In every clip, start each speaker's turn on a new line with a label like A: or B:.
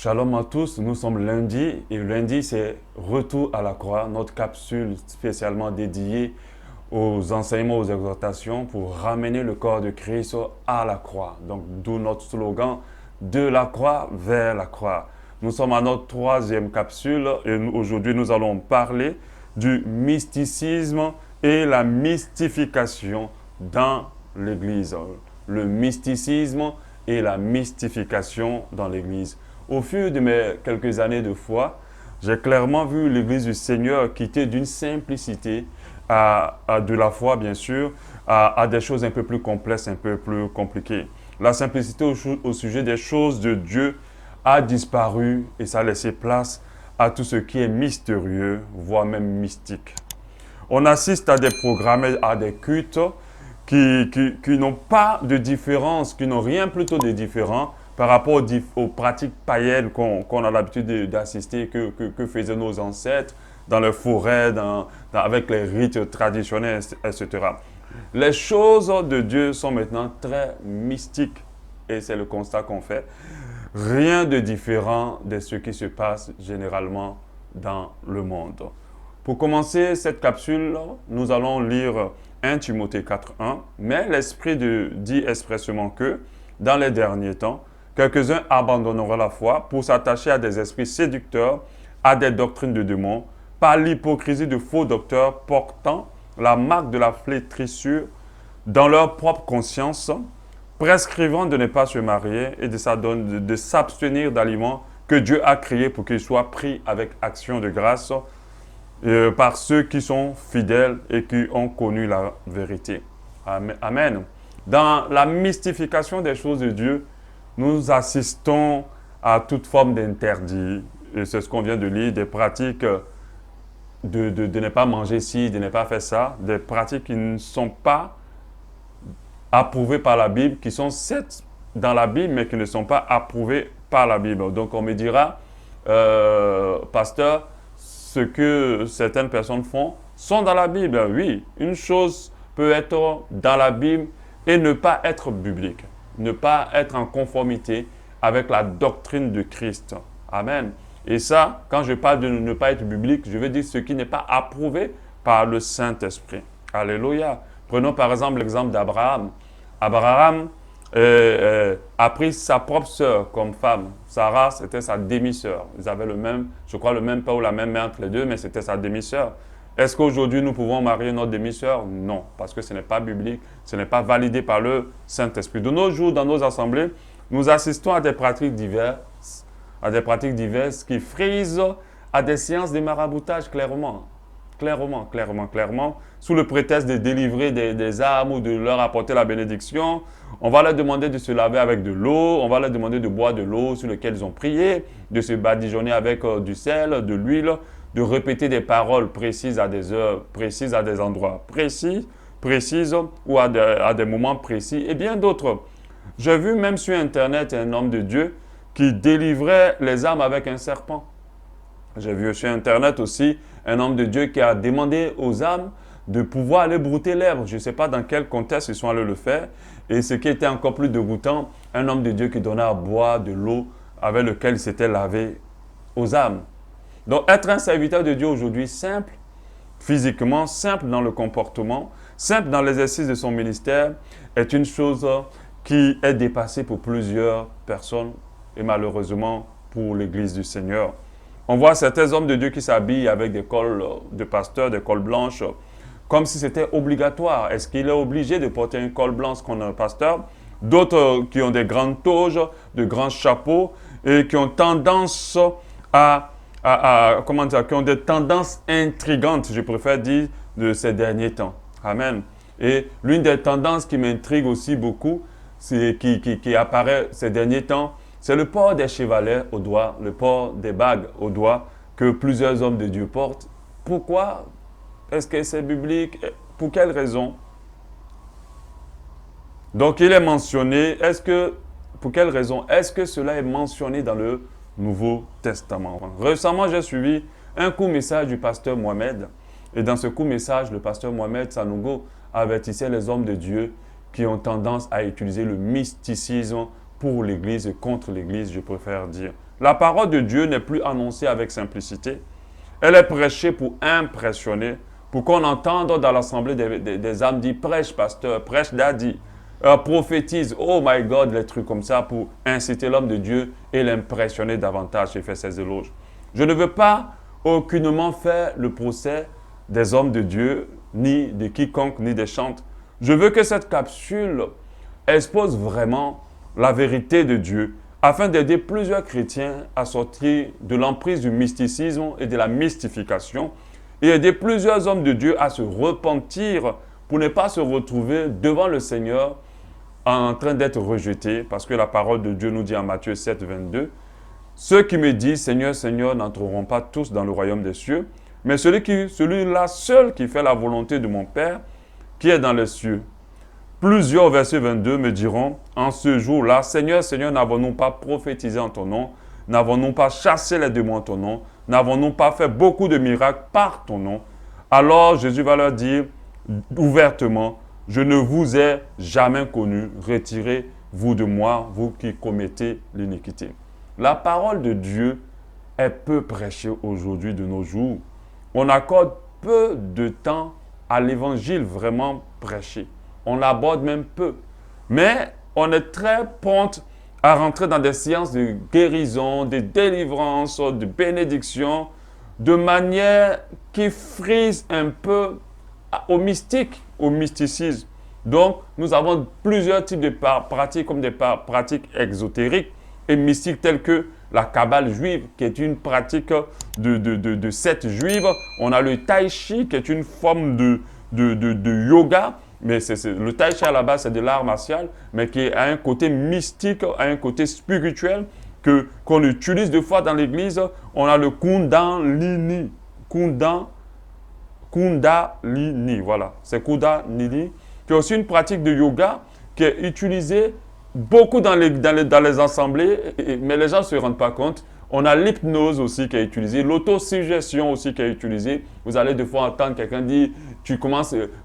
A: Shalom à tous, nous sommes lundi et lundi c'est Retour à la croix, notre capsule spécialement dédiée aux enseignements, aux exhortations pour ramener le corps de Christ à la croix. Donc d'où notre slogan de la croix vers la croix. Nous sommes à notre troisième capsule et aujourd'hui nous allons parler du mysticisme et la mystification dans l'Église. Le mysticisme et la mystification dans l'Église. Au fur de mes quelques années de foi, j'ai clairement vu l'Église du Seigneur quitter d'une simplicité à de la foi, bien sûr, à des choses un peu plus complexes, un peu plus compliquées. La simplicité au sujet des choses de Dieu a disparu et ça a laissé place à tout ce qui est mystérieux, voire même mystique. On assiste à des programmes, à des cultes qui n'ont pas de différence, qui n'ont rien plutôt de différent par rapport aux pratiques païennes qu'on a l'habitude d'assister, que faisaient nos ancêtres dans les forêts, avec les rites traditionnels, etc. Les choses de Dieu sont maintenant très mystiques et c'est le constat qu'on fait. Rien de différent de ce qui se passe généralement dans le monde. Pour commencer cette capsule, nous allons lire 1 Timothée 4.1, mais l'Esprit dit expressément que, dans les derniers temps, quelques-uns abandonneront la foi pour s'attacher à des esprits séducteurs, à des doctrines de démons, par l'hypocrisie de faux docteurs portant la marque de la flétrissure dans leur propre conscience, prescrivant de ne pas se marier et de s'abstenir d'aliments que Dieu a créés pour qu'ils soient pris avec action de grâce par ceux qui sont fidèles et qui ont connu la vérité. Amen. Dans la mystification des choses de Dieu, nous assistons à toute forme d'interdit. Et c'est ce qu'on vient de lire, des pratiques de ne pas manger ci, de ne pas faire ça, des pratiques qui ne sont pas approuvées par la Bible, qui sont certes dans la Bible, mais qui ne sont pas approuvées par la Bible. Donc on me dira, pasteur, ce que certaines personnes font sont dans la Bible. Oui, une chose peut être dans la Bible et ne pas être biblique, ne pas être en conformité avec la doctrine de Christ. Amen. Et ça, quand je parle de ne pas être biblique, je veux dire ce qui n'est pas approuvé par le Saint-Esprit. Alléluia. Prenons par exemple l'exemple d'Abraham. Abraham a pris sa propre sœur comme femme. Sarah, c'était sa demi-sœur. Ils avaient le même, je crois, le même père ou la même mère entre les deux, mais c'était sa demi-sœur. Est-ce qu'aujourd'hui, nous pouvons marier notre demi-sœur? Non, parce que ce n'est pas biblique, ce n'est pas validé par le Saint-Esprit. De nos jours, dans nos assemblées, nous assistons à des pratiques diverses, qui frisent à des séances de maraboutage clairement, sous le prétexte de délivrer des âmes ou de leur apporter la bénédiction. On va leur demander de se laver avec de l'eau, on va leur demander de boire de l'eau sur laquelle ils ont prié, de se badigeonner avec du sel, de l'huile, de répéter des paroles précises à des heures précises, à des endroits précises ou à des moments précis et bien d'autres. J'ai vu même sur Internet un homme de Dieu qui délivrait les âmes avec un serpent. J'ai vu sur Internet aussi un homme de Dieu qui a demandé aux âmes de pouvoir aller brouter l'herbe. Je ne sais pas dans quel contexte ils sont allés le faire. Et ce qui était encore plus dégoûtant, un homme de Dieu qui donnait à boire de l'eau avec lequel il s'était lavé aux âmes. Donc être un serviteur de Dieu aujourd'hui, simple physiquement, simple dans le comportement, simple dans l'exercice de son ministère, est une chose qui est dépassée pour plusieurs personnes et malheureusement pour l'Église du Seigneur. On voit certains hommes de Dieu qui s'habillent avec des cols de pasteur, des cols blanches, comme si c'était obligatoire. Est-ce qu'il est obligé de porter un col blanc comme un pasteur? D'autres qui ont des grandes toges, de grands chapeaux et qui ont tendance qui ont des tendances intrigantes, je préfère dire, de ces derniers temps. Amen. Et l'une des tendances qui m'intrigue aussi beaucoup, qui apparaît ces derniers temps, c'est le port des chevalets au doigt, le port des bagues au doigt que plusieurs hommes de Dieu portent. Pourquoi? Est-ce que c'est biblique? Pour quelle raison? Donc il est mentionné, pour quelle raison? Est-ce que cela est mentionné dans le Nouveau Testament? Récemment, j'ai suivi un court message du pasteur Mohamed. Et dans ce court message, le pasteur Mohamed Sanogo avertissait les hommes de Dieu qui ont tendance à utiliser le mysticisme pour l'Église et contre l'Église, je préfère dire. La parole de Dieu n'est plus annoncée avec simplicité. Elle est prêchée pour impressionner, pour qu'on entende dans l'assemblée des âmes dire prêche pasteur, prêche daddy, prophétise, oh my God, les trucs comme ça pour inciter l'homme de Dieu et l'impressionner davantage et faire ses éloges. Je ne veux pas aucunement faire le procès des hommes de Dieu, ni de quiconque, ni des chantes. Je veux que cette capsule expose vraiment la vérité de Dieu, afin d'aider plusieurs chrétiens à sortir de l'emprise du mysticisme et de la mystification, et aider plusieurs hommes de Dieu à se repentir pour ne pas se retrouver devant le Seigneur en train d'être rejetés, parce que la parole de Dieu nous dit en Matthieu 7, 22, « Ceux qui me disent Seigneur, Seigneur n'entreront pas tous dans le royaume des cieux, mais celui-là seul qui fait la volonté de mon Père qui est dans les cieux. » Plusieurs, verset 22, me diront, en ce jour-là, Seigneur, Seigneur, n'avons-nous pas prophétisé en ton nom? N'avons-nous pas chassé les démons en ton nom? N'avons-nous pas fait beaucoup de miracles par ton nom? Alors Jésus va leur dire ouvertement, je ne vous ai jamais connu, retirez-vous de moi, vous qui commettez l'iniquité. La parole de Dieu est peu prêchée aujourd'hui de nos jours. On accorde peu de temps à l'évangile vraiment prêché. On l'aborde même peu. Mais on est très prompt à rentrer dans des séances de guérison, de délivrance, de bénédiction, de manière qui frise un peu au mystique, au mysticisme. Donc, nous avons plusieurs types de pratiques, comme des pratiques exotériques et mystiques telles que la Kabbale juive, qui est une pratique de secte juive. On a le Tai Chi, qui est une forme de yoga. Mais le Tai Chi à la base, c'est de l'art martial, mais qui a un côté mystique, a un côté spirituel qu'on utilise deux fois dans l'église. On a le Kundalini. Kundalini, voilà. C'est Kundalini, qui est aussi une pratique de yoga qui est utilisée beaucoup dans les assemblées, mais les gens ne se rendent pas compte. On a l'hypnose aussi qui est utilisée, l'autosuggestion aussi qui est utilisée. Vous allez deux fois entendre quelqu'un dire,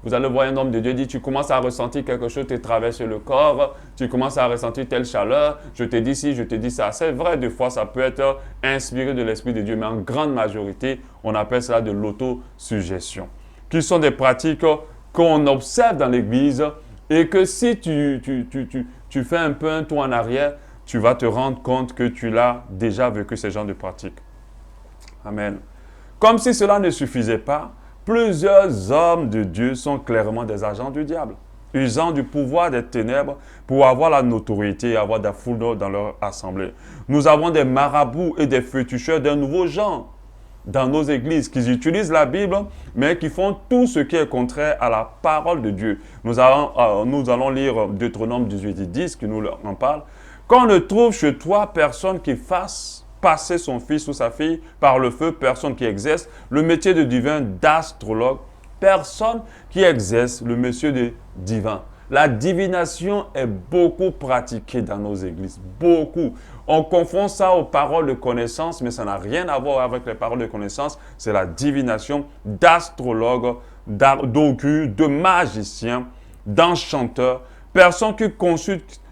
A: vous allez voir un homme de Dieu dire, tu commences à ressentir quelque chose te traverse le corps, tu commences à ressentir telle chaleur, je te dis ci, je te dis ça. C'est vrai, des fois ça peut être inspiré de l'Esprit de Dieu, mais en grande majorité, on appelle cela de l'autosuggestion, qui sont des pratiques qu'on observe dans l'Église et que si tu fais un peu un tour en arrière, tu vas te rendre compte que tu l'as déjà vécu ce genre de pratique. Amen. Comme si cela ne suffisait pas, plusieurs hommes de Dieu sont clairement des agents du diable, usant du pouvoir des ténèbres pour avoir la notoriété et avoir de la foule dans leur assemblée. Nous avons des marabouts et des féticheurs d'un nouveau genre dans nos églises qui utilisent la Bible, mais qui font tout ce qui est contraire à la parole de Dieu. Nous allons lire Deutéronome 18 10 qui nous en parle. Qu'on ne trouve chez toi personne qui fasse passer son fils ou sa fille par le feu, personne qui exerce le métier de divin, d'astrologue, personne qui exerce le métier de divin. La divination est beaucoup pratiquée dans nos églises, beaucoup. On confond ça aux paroles de connaissance, mais ça n'a rien à voir avec les paroles de connaissance. C'est la divination d'astrologue, d'occulte, de magicien, d'enchanteur, personne qui consulte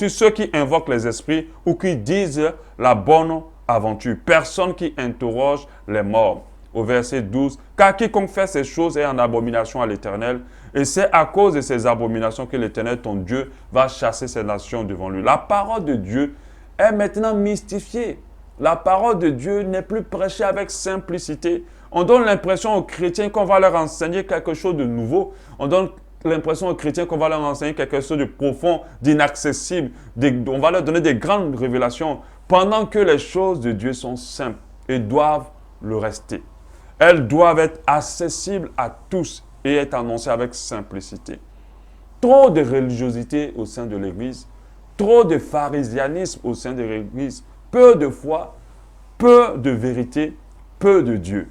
A: ceux qui invoquent les esprits ou qui disent la bonne aventure. Personne qui interroge les morts. Au verset 12, « Car quiconque fait ces choses est en abomination à l'Éternel, et c'est à cause de ces abominations que l'Éternel, ton Dieu, va chasser ces nations devant lui. » La parole de Dieu est maintenant mystifiée. La parole de Dieu n'est plus prêchée avec simplicité. On donne l'impression aux chrétiens qu'on va leur enseigner quelque chose de nouveau. On donne l'impression aux chrétiens qu'on va leur enseigner quelque chose de profond, d'inaccessible. On va leur donner des grandes révélations pendant que les choses de Dieu sont simples et doivent le rester. Elles doivent être accessibles à tous et être annoncées avec simplicité. Trop de religiosité au sein de l'Église, trop de pharisianisme au sein de l'Église, peu de foi, peu de vérité, peu de Dieu.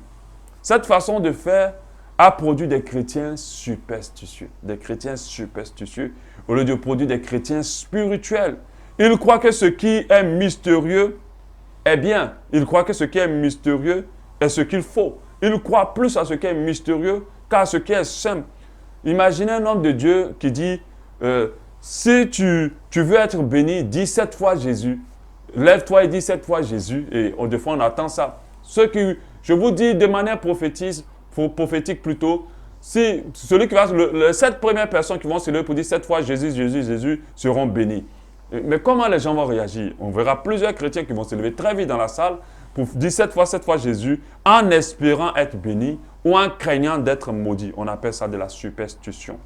A: Cette façon de faire a produit des chrétiens superstitieux. Des chrétiens superstitieux au lieu de produire des chrétiens spirituels. Ils croient que ce qui est mystérieux est bien. Ils croient que ce qui est mystérieux est ce qu'il faut. Ils croient plus à ce qui est mystérieux qu'à ce qui est simple. Imaginez un homme de Dieu qui dit si tu veux être béni, dis 7 fois Jésus. Lève-toi et dis 7 fois Jésus. Et des fois, on attend ça. Ceux qui, je vous dis de manière prophétique plutôt, si celui qui va, les 7 premières personnes qui vont se lever pour dire 7 fois Jésus, Jésus, Jésus seront bénis. Mais comment les gens vont réagir? On verra plusieurs chrétiens qui vont se lever très vite dans la salle pour dire 7 fois Jésus en espérant être bénis ou en craignant d'être maudits. On appelle ça de la superstition.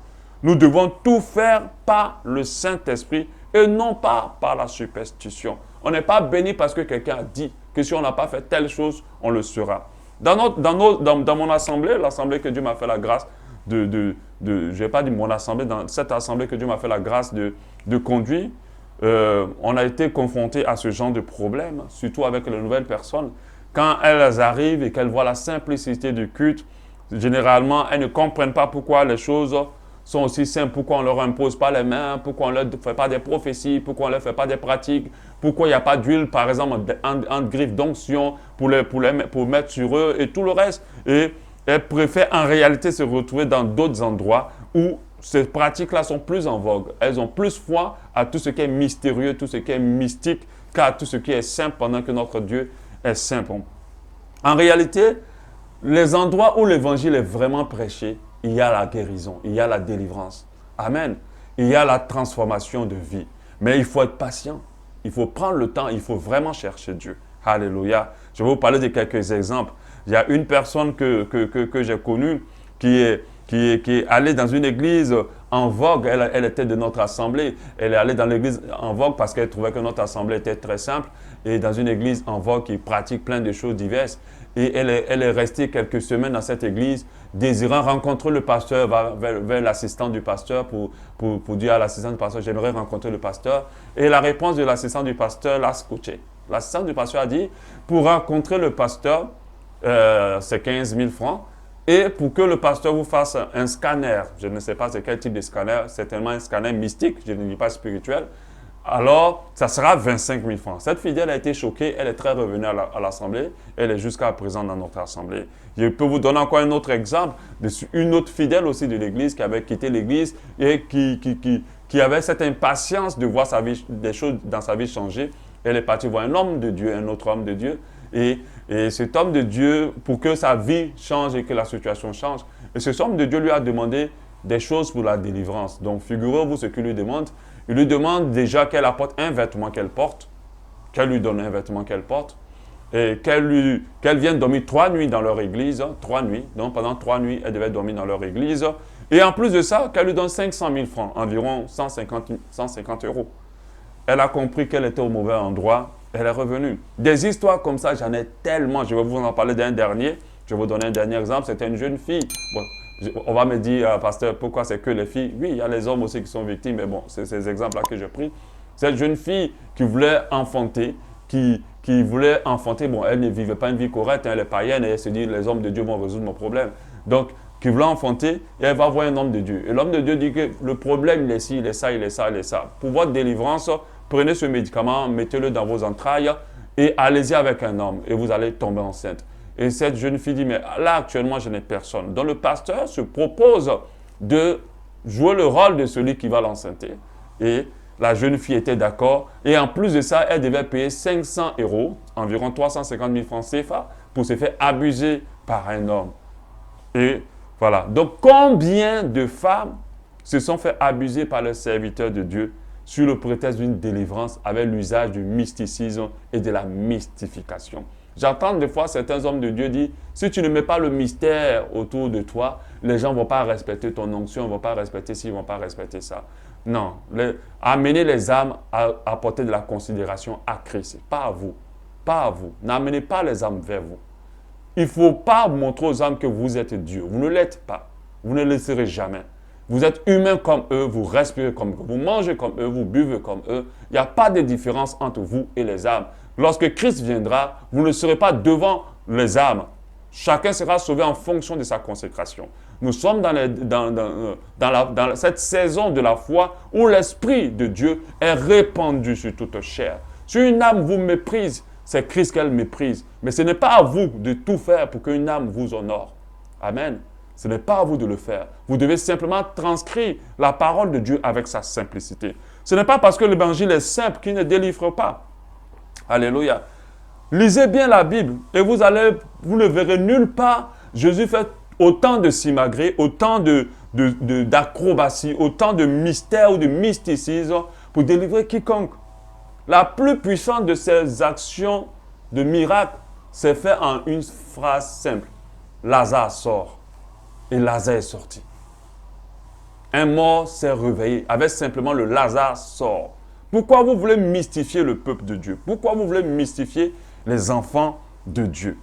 A: Nous devons tout faire par le Saint-Esprit et non pas par la superstition. On n'est pas béni parce que quelqu'un a dit que si on n'a pas fait telle chose, on le sera. Dans mon assemblée, l'assemblée que Dieu m'a fait la grâce je ne vais pas dire mon assemblée, dans cette assemblée que Dieu m'a fait la grâce de conduire, on a été confronté à ce genre de problème, surtout avec les nouvelles personnes. Quand elles arrivent et qu'elles voient la simplicité du culte, généralement, elles ne comprennent pas pourquoi les choses sont aussi simples, pourquoi on ne leur impose pas les mains, pourquoi on ne leur fait pas des prophéties, pourquoi on ne leur fait pas des pratiques, pourquoi il n'y a pas d'huile, par exemple, en griffe d'onction pour mettre sur eux et tout le reste. Et elles préfèrent en réalité se retrouver dans d'autres endroits où ces pratiques-là sont plus en vogue. Elles ont plus foi à tout ce qui est mystérieux, tout ce qui est mystique, qu'à tout ce qui est simple pendant que notre Dieu est simple. En réalité, les endroits où l'évangile est vraiment prêché, il y a la guérison, il y a la délivrance. Amen. Il y a la transformation de vie. Mais il faut être patient. Il faut prendre le temps, il faut vraiment chercher Dieu. Alléluia. Je vais vous parler de quelques exemples. Il y a une personne que j'ai connue qui est allée dans une église en vogue. Elle était de notre assemblée. Elle est allée dans l'église en vogue parce qu'elle trouvait que notre assemblée était très simple. Et dans une église en vogue qui pratique plein de choses diverses. Et elle est restée quelques semaines dans cette église, désirant rencontrer le pasteur, va vers l'assistant du pasteur pour dire à l'assistant du pasteur, j'aimerais rencontrer le pasteur. Et la réponse de l'assistant du pasteur l'a scotché. L'assistant du pasteur a dit, pour rencontrer le pasteur, c'est 15 000 francs. Et pour que le pasteur vous fasse un scanner, je ne sais pas c'est quel type de scanner, certainement un scanner mystique, je ne dis pas spirituel, alors ça sera 25 000 francs. Cette fidèle a été choquée, elle est très revenue à l'assemblée, elle est jusqu'à présent dans notre assemblée. Je peux vous donner encore un autre exemple, une autre fidèle aussi de l'église qui avait quitté l'église et qui avait cette impatience de voir des choses dans sa vie changer. Elle est partie voir un homme de Dieu, un autre homme de Dieu, et cet homme de Dieu, pour que sa vie change et que la situation change, et cet homme de Dieu lui a demandé des choses pour la délivrance. Donc, figurez-vous ce qu'il lui demande. Il lui demande déjà qu'elle apporte un vêtement qu'elle porte, qu'elle lui donne un vêtement qu'elle porte, et qu'elle vienne dormir 3 nuits dans leur église, 3 nuits. Donc, pendant 3 nuits, elle devait dormir dans leur église. Et en plus de ça, qu'elle lui donne 500 000 francs, environ 150 €. Elle a compris qu'elle était au mauvais endroit. Elle est revenue. Des histoires comme ça, j'en ai tellement. Je vais vous en parler d'un dernier. Je vais vous donner un dernier exemple. C'était une jeune fille. Bon, on va me dire, pasteur, pourquoi c'est que les filles? Oui, il y a les hommes aussi qui sont victimes, mais bon, c'est ces exemples-là que j'ai pris. Cette jeune fille qui voulait enfanter, qui voulait enfanter, bon, elle ne vivait pas une vie correcte, elle est païenne, et elle se dit, les hommes de Dieu vont résoudre mon problème. Donc, qui voulait enfanter, et elle va voir un homme de Dieu. Et l'homme de Dieu dit que le problème, il est ci, il est ça, il est ça, il est ça. Pour votre délivrance, prenez ce médicament, mettez-le dans vos entrailles et allez-y avec un homme et vous allez tomber enceinte. Et cette jeune fille dit, mais là actuellement je n'ai personne. Donc le pasteur se propose de jouer le rôle de celui qui va l'enceinte. Et la jeune fille était d'accord. Et en plus de ça, elle devait payer 500 €, environ 350 000 francs CFA, pour se faire abuser par un homme. Et voilà. Donc combien de femmes se sont fait abuser par le serviteur de Dieu sur le prétexte d'une délivrance avec l'usage du mysticisme et de la mystification. J'entends des fois certains hommes de Dieu dire, si tu ne mets pas le mystère autour de toi, les gens ne vont pas respecter ton onction, ils ne vont pas respecter ci, ils ne vont pas respecter ça. Non, amenez les âmes à apporter de la considération à Christ, pas à vous, pas à vous. N'amenez pas les âmes vers vous. Il ne faut pas montrer aux âmes que vous êtes Dieu, vous ne l'êtes pas, vous ne le serez jamais. Vous êtes humains comme eux, vous respirez comme eux, vous mangez comme eux, vous buvez comme eux. Il n'y a pas de différence entre vous et les âmes. Lorsque Christ viendra, vous ne serez pas devant les âmes. Chacun sera sauvé en fonction de sa consécration. Nous sommes dans cette saison de la foi où l'Esprit de Dieu est répandu sur toute chair. Si une âme vous méprise, c'est Christ qu'elle méprise. Mais ce n'est pas à vous de tout faire pour qu'une âme vous honore. Amen. Ce n'est pas à vous de le faire. Vous devez simplement transcrire la parole de Dieu avec sa simplicité. Ce n'est pas parce que l'évangile est simple qu'il ne délivre pas. Alléluia. Lisez bien la Bible et vous ne verrez nulle part Jésus fait autant de simagrées, autant d'acrobaties, autant de mystères ou de mysticisme pour délivrer quiconque. La plus puissante de ces actions de miracle s'est fait en une phrase simple. Lazare sort. Et Lazare est sorti. Un mort s'est réveillé avec simplement le Lazare sort. Pourquoi vous voulez mystifier le peuple de Dieu? Pourquoi vous voulez mystifier les enfants de Dieu?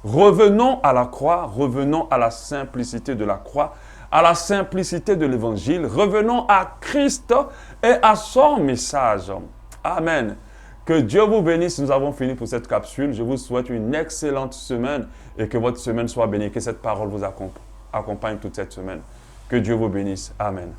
A: Revenons à la croix, revenons à la simplicité de la croix, à la simplicité de l'évangile. Revenons à Christ et à son message. Amen. Que Dieu vous bénisse. Nous avons fini pour cette capsule. Je vous souhaite une excellente semaine et que votre semaine soit bénie. Que cette parole vous accompagne toute cette semaine. Que Dieu vous bénisse. Amen.